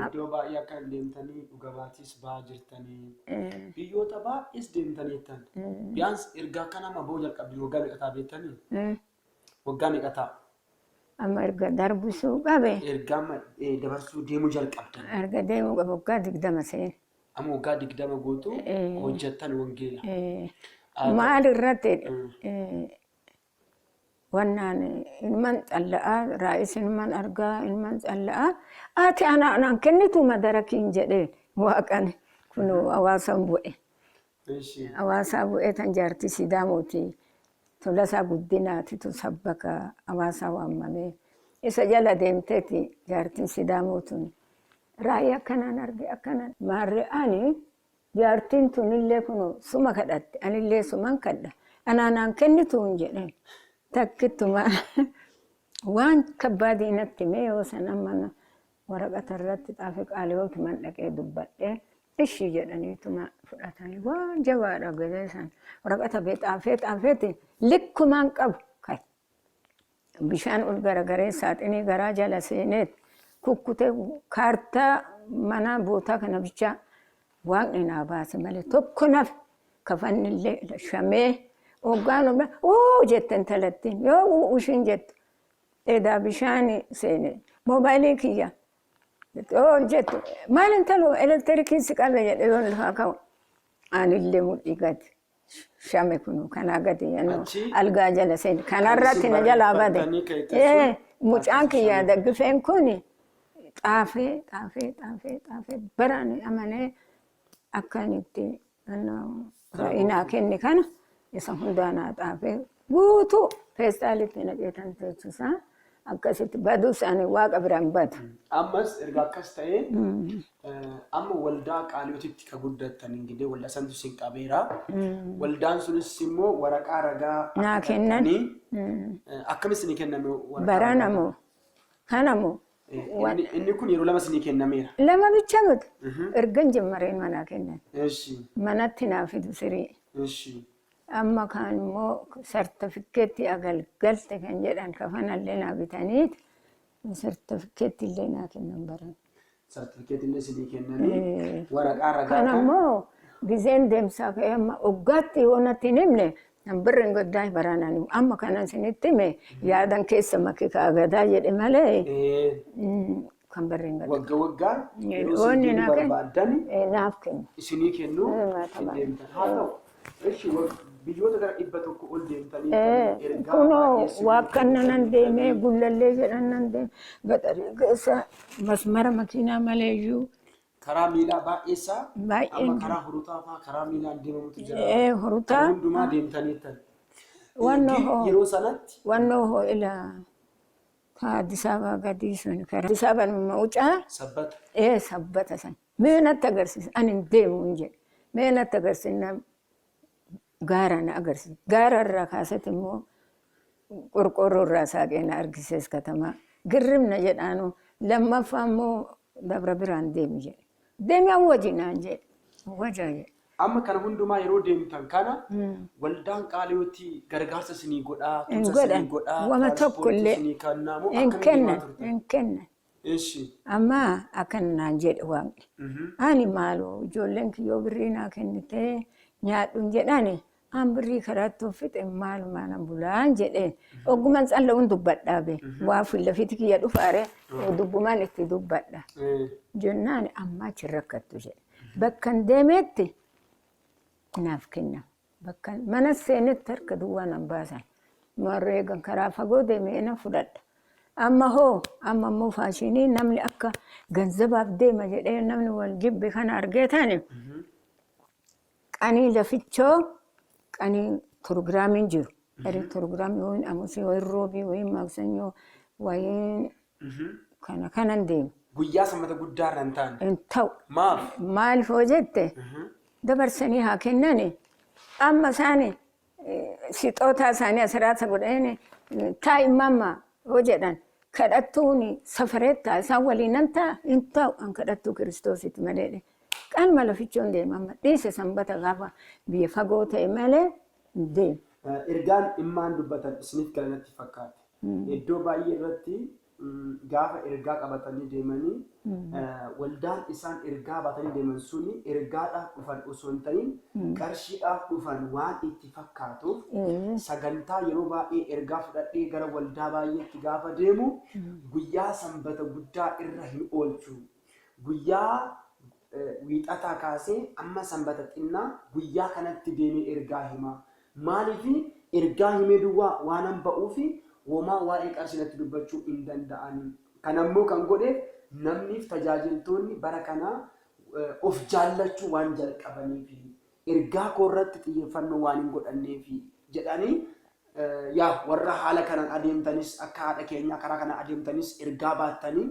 Iddoo baay'ee akka deemtanii dhugaatis ba'aa jirtanii biyyoota baay'ees deemtanii tan biyyaans ergaa kana ma boo jalqabdi waggaa meeqataa beektanii waggaa meeqataa amma erga darbisuu qabe ergaa dabarsuu deemuu jalqabdan erga deemuu qabe waggaa 20 seen amma waggaa 20 gootu hojjettan wangeela maal irratti wannaan ilman xalla'aa raa'is ilman argaa ilman xalla'aa ati anaan kennitu madarakiin jedheen waaqan kun hawaasan bu'e hawaasaa bu'e tan jaartii sidaamooti tolasaa guddinaati tu sabbaka hawaasaa waammamee isa jala deemteeti jaartiin sidaamootuun raa'ii akkanaan arge akkanaan maarree ani jaartiin tunillee kun suma kadhatte anillee suman kadha anaan kennituun jedheen takkituma waan kabbaadii natti mee yoo san amma waraqata irratti xaafee qaaliyooti man dhaqee dubbadhee ishii jedhaniituma fudhatanii waan jabaadha gadee san waraqata bee xaafeeti likkumaan qabu kai bishaan ol garagaree saaxinii garaa jala seeneet kukkutee kaartaa mana bootaa kana bichaa waaqni naa baase malee tokko naf kafannillee shamee Oggaan jetten talattiin yoo ushin jettu edaa bishaan seene moobaayilii kiyya jettu maalin taloo elektirikiin si qabe jedhe yoo lafaa ka'u anillee mudhii gadi shame kunu kanaa gadi yannoo algaa jala seene kanarratti na jalaa bade mucaan kiyya daggifeen kuni xaafee baraan amanee akkanitti ra'inaa kenni kana isa hundaanaa xaafee guutuu feestaalitti naqeetan teechisaa akkasitti baduu isaanii waaqa biraan badu. Ammas erga akkas ta'ee amma waldaa qaaliyootitti ka guddattan ingidee waldaa santu sin qabeera. Waldaan sunis immoo waraqaa ragaa naa kennan akkamis ni kenname baranamoo kanamoo inni kun yeroo lama sinii kennameera. Lama bicha miti ergan jimmareen manaa kennan manatti naa fidu sirii. Amma kan immoo sartifikeetti agalgalte kan jedhan kafanallee naa bitaniiti sartifikeetti illee naa kennan baran. Sartifikeetti illee sinii kennanii waraqaa ragaa kan ammoo gizeen deemsaa ka'ee amma waggaatti yoo natti hin himne nan birrin goddaa barananii amma kanan sinitti hime yaadan keessa makki kaagadaa jedhe malee kan birrin goddaa. Waggaan yeroo sinii barbaadan naaf kennu. Isinii kennu deemtan haa ta'u. Biyyoota gara 100 ol deemtanii kunoo waaqannan deemee gullallee jedhannan deemee gaxarii keessa masmara makiinaa maleeyyuu karaa miilaa baay'eessaa amma karaa hurutaa fa'aa karaa miilaan deemamutu jira. Hurutaa hundumaa deemtaniittan. Yeroo sanatti wannoo hoo ilaa Addis Ababa gadii sun karaa Addis Ababa maucaa sabbata. Sabbata san mee natti agarsiisa ani hin deemu hin jedhe mee natti agarsiisa. Gaara na agarsiisa. Gaara irraa kaasatti immoo qorqorroo irraa saaqee na argisiis katamaa. Girrimna jedhaanu lammaffaa immoo dabra biraan deemi jedhe. Deemi an wajinaan jedhe. Wajaa jedhe. Amma kana hundumaa yeroo deemtan kana waldaan qaaliyootti gargaarsa sinii godhaa, tumsa sinii godhaa, wama tokko illee hin kennan. Amma akkanaan jedhe waaqni. Ani maaloo ijoolleen kiyyoo birrii naa kennitee nyaadhuun jedhani an birrii karaatti uffite maalumaan bulaan jedheen ogguman calla'uun dubbadhaa be waa fillafiti kiyya dhufaare dubbumaan itti dubbadha jennaan amma achi rakkattu jedhe bakkan deemeetti naaf kenna bakkan mana seenetti harka duwwaan an baasan marreegan karaa fagoo deemee na fudhadha amma hoo amma immoo faashinii namni akka ganzabaaf deema jedhee namni wal jibbe kana argeetani qanii lafichoo qanii pirogiraamiin jiru. Pirogiraamii wayin amusii wayin roobii wayin maksanyoo wayin kanan deemu. Guyyaa sammata guddaa irra hin taane. Hin ta'u. Maaf? Maaliif hoo jette dabarsanii haa kennani amma isaanii sixootaa isaanii asirraata godhanii taa'imman hoo jedhan kadhattuun safareettaa isaan waliin nan ta'a hin ta'u an kadhattuu kiristoositti maleedhe. Kan malafichoon deemama dhiise sanbata gaafa biyya fagoo ta'e malee deemu. Ergaan immaan dubbatan isiniif galanatti fakkaate. Iddoo baay'ee irratti gaafa ergaa qabatanii deemanii waldaan isaan ergaa baatanii deeman suni ergaadhaaf dhufan osoo hin ta'in qarshiidhaaf dhufan waan itti fakkaatuuf sagantaa yeroo baay'ee ergaa fudhadhee gara waldaa baay'eetti gaafa deemu guyyaa sanbata guddaa irra hin oolchu. Guyyaa wiixataa kaasee amma sanbata xinnaa guyyaa kanatti deemee ergaa hima. Maaliif ergaa himee duwwaa waanan ba'uufi womaa waa'ee qarshiidhaatti dubbachuu hin danda'ani. Kanammoo kan godhe namniif tajaajiltoonni bara kanaa of jaallachuu waan jalqabaniif ergaa koorratti xiyyeeffannoo waan hin godhanneef jedhanii yaa warra haala kanaan adeemtanis akka haadha keenya karaa kanaan adeemtanis ergaa baattanii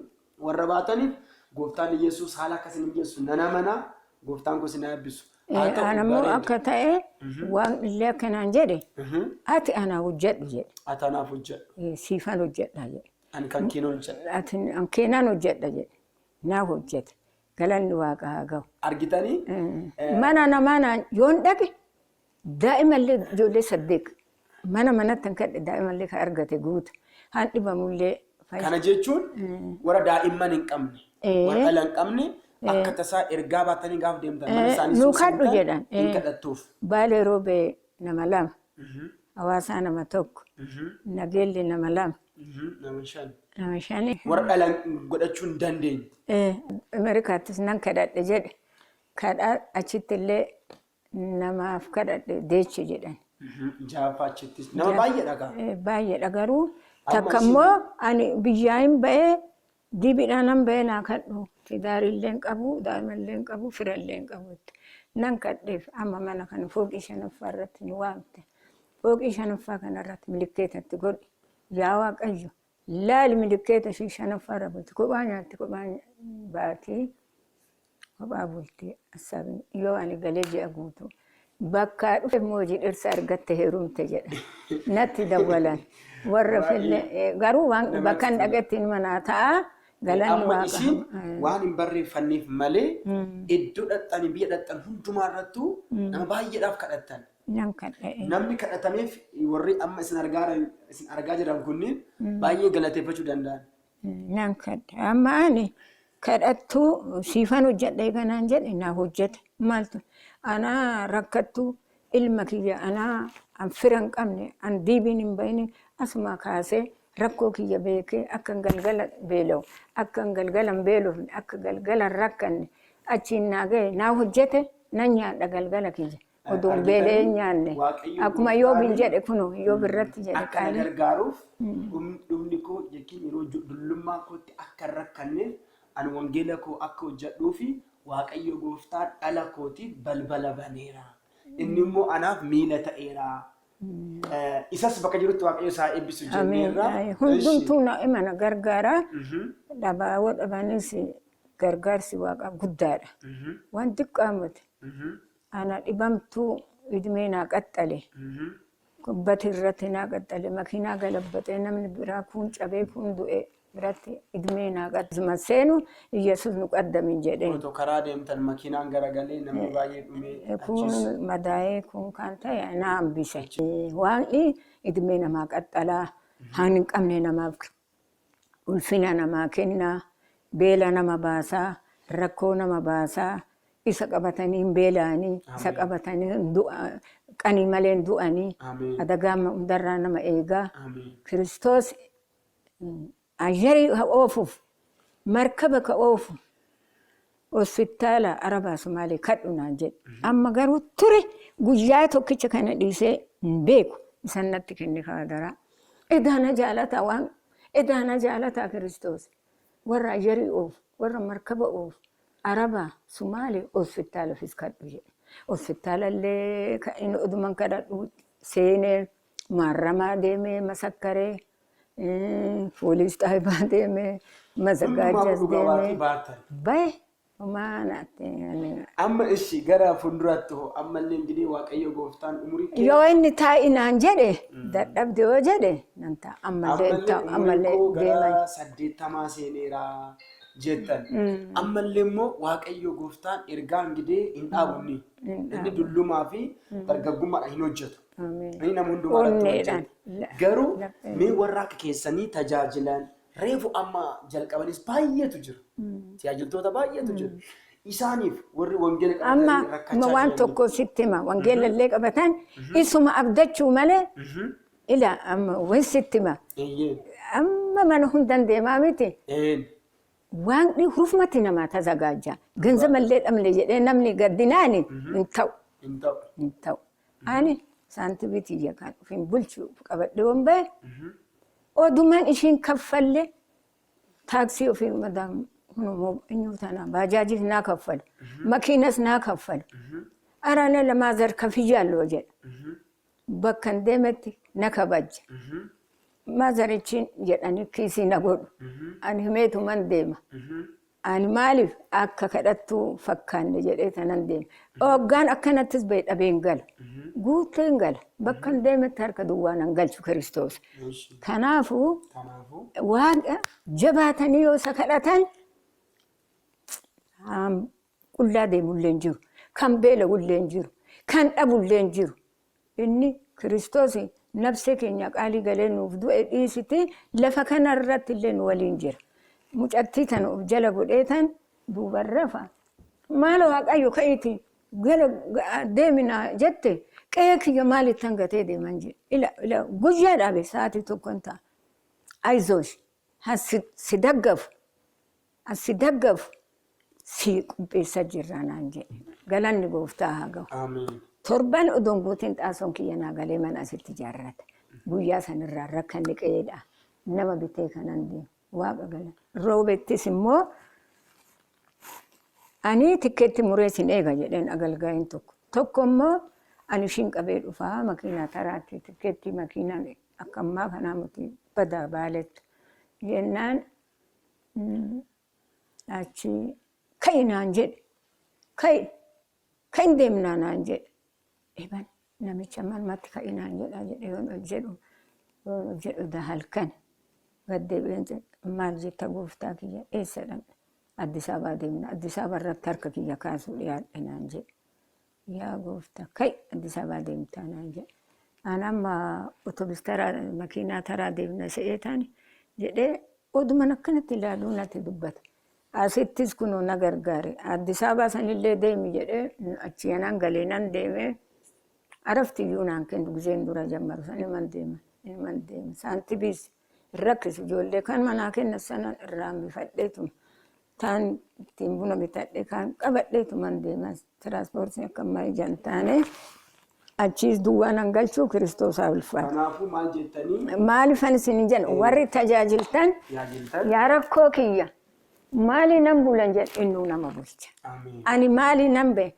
warra baataniif gooftaan Yesuus haala akkasiin mijeessu nana mana gooftaan kun sinaa eebbisu. Anammoo akka ta'e waan illee akkanaan jedhe ati anaa hojjedhu jedhe. Ati anaaf hojjedhu. Siifan hojjedha jedhe. Ani kan keenan hojjedha. Ati an keenan hojjedha jedhe. Naa hojjete. Galanni waaqa haa ga'u. Argitanii? Mana namaa yoon dhaqe daa'imallee ijoollee 8 mana manatti kan kadhe daa'imallee kan argate guuta. Haan dhibamullee. Kana jechuun warra daa'imman hin qabne. Warra dhala hin qabne akka tasaa ergaa baatanii gaafa deemtan mana isaanii nu kadhu jedhan. hin kadhattuuf. Baalee roobee nama 2. Hawaasaa nama 1. Nageelli nama 2. Nama 5. Nama 5. Warra dhala godhachuu hin dandeenye. Ameerikaattis nan kadhadhe jedhe. Kadhaa achitti illee namaaf kadhadhe deechi jedhan. Jaafa achittis nama baay'ee dhagaa. Baay'eedha garuu takka immoo ani biyyaa hin ba'ee dibiidhaan nan ba'ee naa kadhu. Tidaarillee hin qabu, daa'imallee hin qabu, firallee hin qabu. Nan kadheef amma mana kana fooqii 5ffaa irratti ni waamte. Fooqii 5ffaa kanarratti milikeetatti godhi. Yaa Waaqayyo laali milikeeta 5ffaa irra bulti. Kophaa nyaatti, kophaa baatii, kophaa bultii assaabni. Yoo ani galee ji'a guutuu. Bakka dhufe moojii dhirsa argatte heerumte jedha. Natti dawwalan. Warra fille garuu waan bakka hin dhaqettiin manaa ta'a. Galanni waaqa. Waan hin barreeffanneef malee iddoo dhaqxanii biyya dhaqxan hundumaa irrattuu nama baay'eedhaaf kadhattan. Nan kadha'e. Namni kadhatameef warri amma isin argaa jiran kunniin baay'ee galateeffachuu danda'an. Nan kadha. Amma ani kadhattuu siifan hojjedha kanaan jedhe naa hojjete. Maaltu anaa rakkattuu ilma kiyya anaa an fira hin qabne an diibiin hin bayne asuma kaasee rakkoo kiyya beekee akka galgala beela'u akka galgala hin beelofne akka galgala hin rakkanne achiin naa ga'e naa hojjete nan nyaadha galgala kiyya. Oduun beelee nyaanne akkuma Yoobin jedhe kunoo Yoob irratti jedhe qaali. Akka gargaaruuf dhumni koo jechuun yeroo dullummaa kootti akka rakkanneef ani wangeela koo akka hojjedhuu fi Waaqayyo gooftaan dhala kootiif balbala baneera. Inni immoo anaaf miila ta'eera. Isas bakka jirutti Waaqayyo isaa eebbisu jenneerra. Hundumtuu mana gargaara. Dhabaawoo dhabanis gargaarsi waaqa guddaadha. Waan xiqqaamute. Ana dhibamtuu idmee naa qaxxale. Kubbati irratti naa qaxxale. Makiinaa galabbatee namni biraa kun cabee kun du'e biratti idmee naa qaxxale. Seenu Yesuus nu qaddamin jedhee. Otoo karaa deemtan makiinaan garagalee namni baay'ee dhumee kun madaa'ee kun kan ta'e naa hambise. Waan idmee namaa qaxxalaa haan hin qabne namaaf ulfina namaa kennaa beela nama baasaa rakkoo nama baasaa. Isa qabatanii hin beela'anii, isa qabatanii qanii malee hin du'anii, adagaa hundarraa nama eegaa. Kiristoos ayyarii ka oofuuf, markaba ka oofu, hospitaala Arabaa Somaalee kadhu naan jedhe. Amma garuu ture guyyaa tokkicha kana dhiisee hin beeku isan natti kenne kaadaraa. Edaana jaalataa waan edaana jaalataa Kiristoos warra ayyarii oofu, warra markaba oofu. Arabaa Somaalee hospitaala fiskadhu jedhe. Hospitaalallee inni oduman kadhadhu seenee maaramaa deemee masakkaree poolis xaayibaa deemee mazagaajjas deemee bahe maanaatti. Amma ishi gara fuulduraatti hoo ammallee ingilee Waaqayyo gooftaan umurii kee. Yoo inni taa'inaan jedhe dadhabde yoo jedhe nan ta'a ammallee deeman. 80 seeneera. Jettan ammallee immoo Waaqayyo gooftaan ergaa ingidee hin dhaabunni inni dullumaa fi dargaggummaadhaan hin hojjetu. Inni nama hundumaa irratti hojjetu. Garuu mee warra akka keessanii tajaajilan reefu amma jalqabanis baay'eetu jira. Tajaajiltoota baay'eetu jira. Isaaniif warri wangeela qabatanii rakkachaa amma waan tokko sitti hima wangeela illee qabatan isuma abdachuu malee ila amma waan sitti hima amma mana hundan deemaa miti waan hurufmatti namaa tazagaajja ganzama illee dhamle jedhee namni gaddinaani hin ta'u ani saantibiitii yakaan ofiin bulchuu qabadhe waan bahe odumaan ishiin kaffalle taaksii ofiin madaamu إنه باجاجي هناك أفضل ماكينة هناك أفضل أرانا لما زر كفيجا الوجه بكن دمتي نكبج ما زرتشين جد أنا كيسي نقول أنا هميت من ديما أنا مالف أكا كدتو فكان جد أنا ديم أوغان أكنا تزبيت أبين قال قلت قال بكن دمت ترك دوانا قال شو كريستوس كنافو واقع جبهتني وسكرتن كلها دي مولنجر كان بيلا مولنجر كان أبو مولنجر إني كريستوسي نفسك إنك علي قالين وفدو إيسيتي لفكان الرات اللي نولنجر مجأتيتن وبجلا قليتن دوبرفا ما لو أيو كأيتي قال ديمنا جتي كيك يمالي تنقتي دي منجي إلا قجار أبي ساعتي تكونتا أيزوش هسيدقف سيق بيسجرنا نجي قالني بوفتاها قو آمين تربان أدون بوتين تاسون كينا قالي من أسل تجارات بويا سنرى ركن لك إيدا نما بيتيك نندي واقع قال روبت تسمو أني تكتي مريسين إيغا جدين أقل قاين توكو أني شين قبيل وفاها مكينة تراتي تكتي مكينة أكما فنامتي بدا بالت جنان أشي كاين أنجد كاين دمنا أنجد إبن نمي شمال ما تكاين أنجد أجدو ده هالكن قد بنت مال جت قوفتا كي إيه سلام أديس أبا دمنا أديس أبا رترك كي يكاسو يا أنجد يا قوفتا كاي أديس أبا دمتا أنجد أنا ما أوتوبيس ترى ماكينة ترى دمنا سيئتاني جدي ودمنا كنت لالونا تدبت أسيتيس كنو نغرغاري أديس أبا سنيلي ديمي جدي أتشيانان غالينان ديمي عرفت يونان كنت غزين دورا جمرو سنمان ديمي سانتبيس ركز جولي كان مناكين نسانا الرامي فديتم تان تيمبونا بتاعي كان قبليتم من ديمي ترانسبورتين كما جانتاني أتشيز دوانا نغالشو كريستوس أولفات كنافو مال جتني مالي فنسينجان وري تجاجلتن يا ركو كيا مالي نمبولن جل إنو نما بولج آمين أني مالي نمبه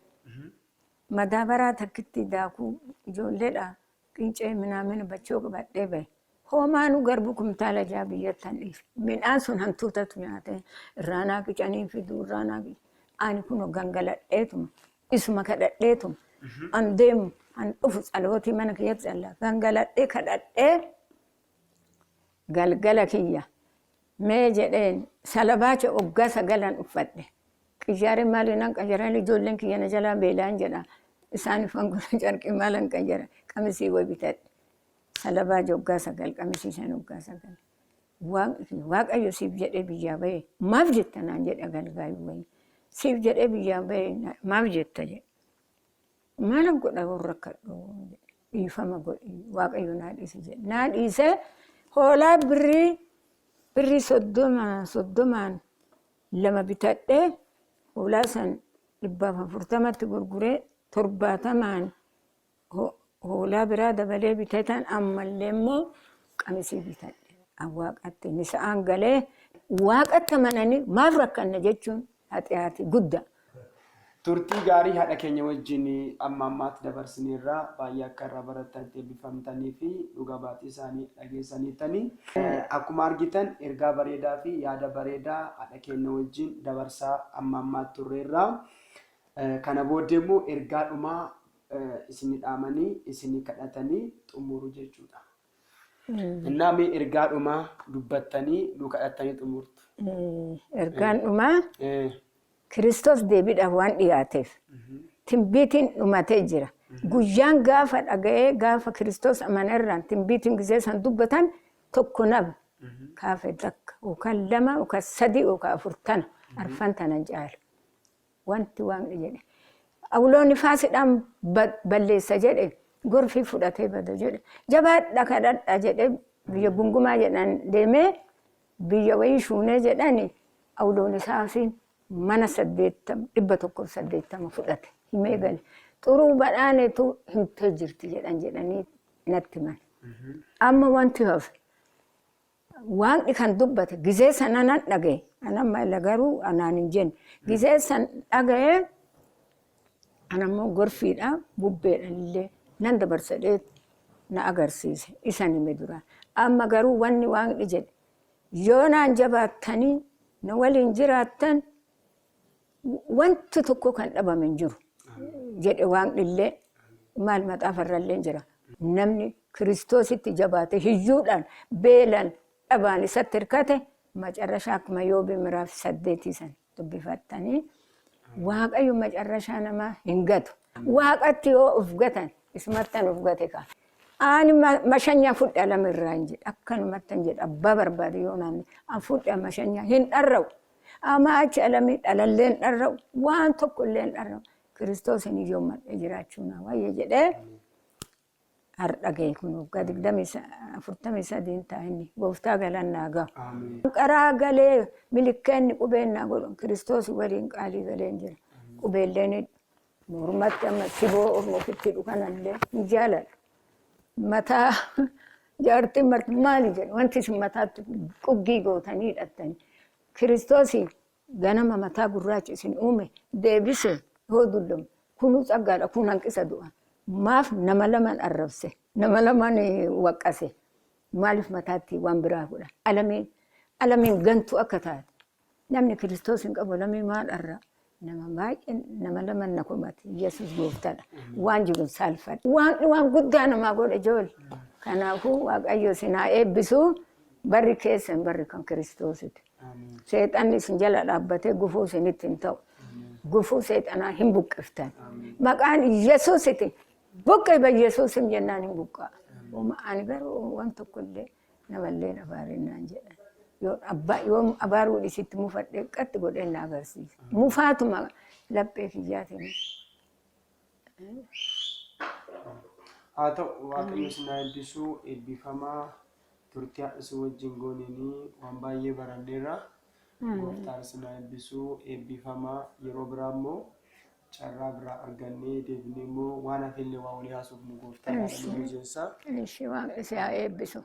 مدابرا تكتي داكو جولي دا كينجي منامن بچوك بطي بي هو ما نو غربكم تالا جابيتن إيف من آنسون هنتوتا تنياتي رانا كيجاني في دور رانا كي أني كنو غنغلت إيتم اسمك كدت أن ديم أن أفز ألوتي منك يتزالا غنغلت إيه كدت إيه غلغلا كيا ميجدين سلباچ اوغاسا غلان افدي كجاري مالنا كجاري جولن كي نجلا بيلان جدا اساني فنگو جرك مالن كجاري كمسي وبيتات سلباچ اوغاسا غل كمسي سن اوغاسا غل واق ايو سيف جدي بيجابي مافجتنا جدا غلغاي وي سيف جدي بيجابي مافجت مالن كدا وركدو يفما واق ايو ناديس هولا بري صدمان لما بتأتي ولاسن لبابا فرتمت غرغري ترباتمان هولا برادة بلي بتأتان أما اللمو قمسي بتأتي أواقعت نسان قلي واقعت مناني ما فرقنا جيتشون هاتي قدّا turtii gaarii haadha keenya wajjin amma ammaatti dabarsinirraa baay'ee akka irraa barattan eebbifamtanii fi dhugaa baatii isaanii dhageessaniitanii akkuma argitan ergaa bareedaa fi yaada bareedaa haadha keenya wajjin dabarsaa amma ammaatti turreerraa kana booddee immoo ergaa dhumaa isin dhaamanii isin kadhatanii xumuru jechuudha. Innaa mee ergaa dhumaa dubbattanii nu kadhatanii xumurtu. Ergaan dhumaa Kristos deebiidhaaf waan dhiyaateef timbiitiin dhumatee jira. Guyyaan gaafa dhaga'ee gaafa Kristos amanarraan timbiitiin gisee san dubbatan tokko nab كافة دك وكلمة وكسدي وكافرتنا عرفنتنا جال وانت وان جدي أولو نفاس الأم بلي سجد غرفي فدته بده جد جبات دكادت أجد بيا بونغما جدان ديمه بيا ويشونه جداني أولو نساسين mana saddeettam 180 fudhate himee gale xuruu badhaanetu hintee jirti jedhanii natti himan. Amma wanti hafe waaqni kan dubbate gizee sana nan dhagaye anamma ila garuu anaan hin jenne gizee san dhagaye anammoo gorfiidha bubbeedha illee nan dabarsadhee na agarsiise isan hime duraan. Amma garuu wanni waaqni jedhe yoo naan jabaattanii na waliin jiraattan wanti tokko kan dhabame hin jiru jedhe waaqni illee maal maxaafarrallee jira. Namni Kiristoositti jabaate hiyyuudhaan beelan dhabaan isatti hirkate macarrashaa akkuma Yoobee miraaf 8 san dubbifattanii waaqayyo macarrashaa namaa hin gatu. Waaqatti yoo uf gatan ismattan uf gate kaa. Ani mashanyaa fudhaa lamirraa hin jedhe akkanumattan jedhe abbaa barbaade yoo naamne an fudhaa mashanyaa hin dharra'u. Amma achi alamii dhalallee hin dharra'u waan tokko illee hin dharra'u. Kiristoosin iyyoo madhee jiraachuu naa wayyee jedhee har'a ga'e kun waggaa 43 taa'inni gooftaa galannaa gahu. Qaraa galee milikkeenni qubeennaa godhan Kiristoos waliin qaalii galee jira. Qubeelleen mormatti amma siboo ofitti dhukanallee hin jaaladha. Mataa jaartiin marti maali jedhu wanti isin mataatti quggii gootanii hidhattanii. Kiristoos ganama mataa gurraacha isin uume deebise yoo dullome kunuu tsaggaadha kun hanqisa du'a. Maaf nama lamaan arrabse nama lamaan waqqase maaliif mataatti waan biraa godha alamiin gantuu akka taate namni Kiristoos hin qabu lamii maal arra nama baay'een nama lamaan na kumate Yesuus gooftaadha waan jiru saalfadha waan guddaa namaa godha ijoollee kanaafuu waaqayyo isin haa eebbisu barri keessan barri kan Kiristoositi. Seexanni isin jala dhaabbatee gufuu isinitti hin ta'u. Gufuu seexanaa hin buqqiftan. Maqaan Yesuusiti buqqee ba Yesuusin jennaan hin buqqaa. Ani garuu waan tokko illee namallee abaarinnaan jedhan. Yoo abaaruu dhisitti mufadhee qatti godhee na agarsiisa. Mufaatuma laphee kiyyaatiin. Haa ta'u waaqayyo isin haa eebbisuu eebbifamaa turtii haadhisuu wajjin goonanii waan baay'ee baranneerra. Gooftaan isin haa eebbisuu eebbifamaa yeroo biraa immoo carraa biraa argannee deebinee immoo waan hafillee waa walii haasofnu gooftaan haa eebbisu. Ishee waan isa haa eebbisu.